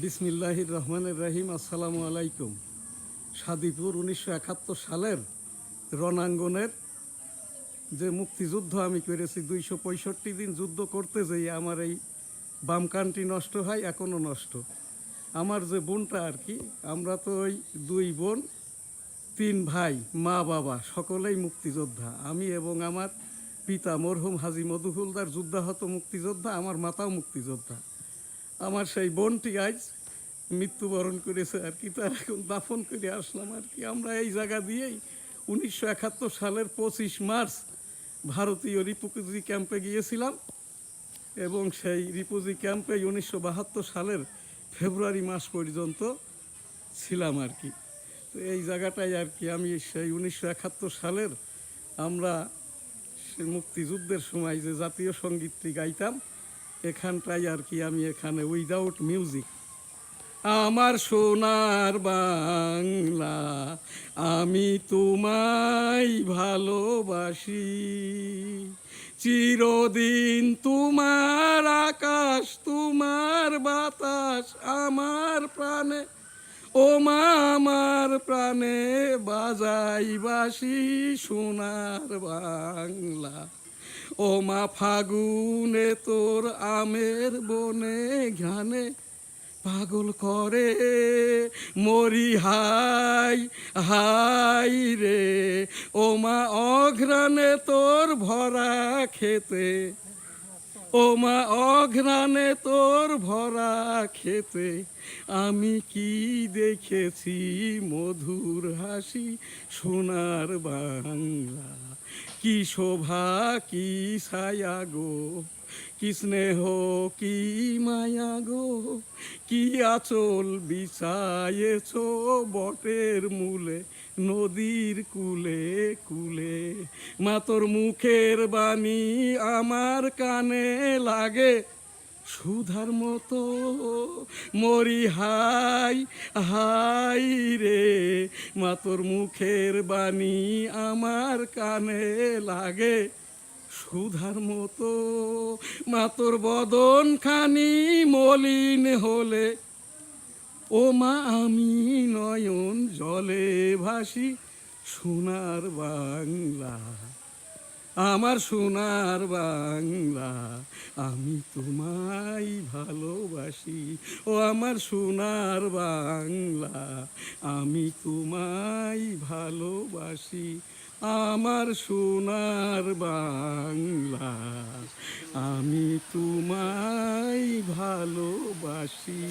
বিসমিল্লাহির রহমানির রহিম। আসসালামু আলাইকুম। সাদিপুর 1971 সালের রণাঙ্গনের যে মুক্তিযুদ্ধ আমি করেছি, 265 দিন যুদ্ধ করতে যেয়ে আমার এই বাম কানটি নষ্ট হয়, এখনও নষ্ট। আমার যে বোনটা আর কি, আমরা তো ওই 2 বোন 3 ভাই, মা বাবা সকলেই মুক্তিযোদ্ধা। আমি এবং আমার পিতা মরহুম হাজী মধুহুলদার যুদ্ধাহত মুক্তিযোদ্ধা, আমার মাতাও মুক্তিযোদ্ধা। আমার সেই বোনটি আজ মৃত্যুবরণ করেছে আর কি, তার এখন দাফন করে আসলাম আর কি। আমরা এই জায়গা দিয়েই 1971 সালের 25 মার্চ ভারতীয় রিফিউজি ক্যাম্পে গিয়েছিলাম এবং সেই রিফিউজি ক্যাম্পে 1972 সালের ফেব্রুয়ারি মাস পর্যন্ত ছিলাম আর কি। তো এই জায়গাটাই আর কি আমি সেই 1971 সালের আমরা সে মুক্তিযুদ্ধের সময় যে জাতীয় সঙ্গীতটি গাইতাম, এখানটাই আর কি আমি এখানে উইদাউট মিউজিক। আমার সোনার বাংলা, আমি তোমায় ভালোবাসি, চিরদিন তোমার আকাশ তোমার বাতাস আমার প্রাণে, ও মা আমার প্রাণে বাজাই বাসি সোনার বাংলা। ও মা ফাগুনে তোর আমের বনে ঘানে পাগল করে মরি হাই হাই রে। ও মা অঘ্রাণে তোর ভরা খেতে, ও মা অঘ্রাণে তোর ভরা খেতে আমি কি দেখেছি মধুর হাসি সোনার বাংলা। কি শোভা কি ছায়া গো, কি স্নেহ কি মায়া গো, কি আঁচল বিছায়েছ বটের মূলে নদীর কুলে কুলে। মা তোর মুখের বাণী আমার কানে লাগে সুধার মতো, মরি হাই হাই রে। মা তোর মুখের বাণী আমার কানে লাগে সুধার মতো। মা তোর বদন খানি মলিন হলে, ও মা আমি নয়ন জলে ভাসি সোনার বাংলা। আমার সোনার বাংলা, আমি তোমায় ভালোবাসি। ও আমার সোনার বাংলা, আমি তোমায় ভালোবাসি। আমার সোনার বাংলা, আমি তোমায় ভালোবাসি।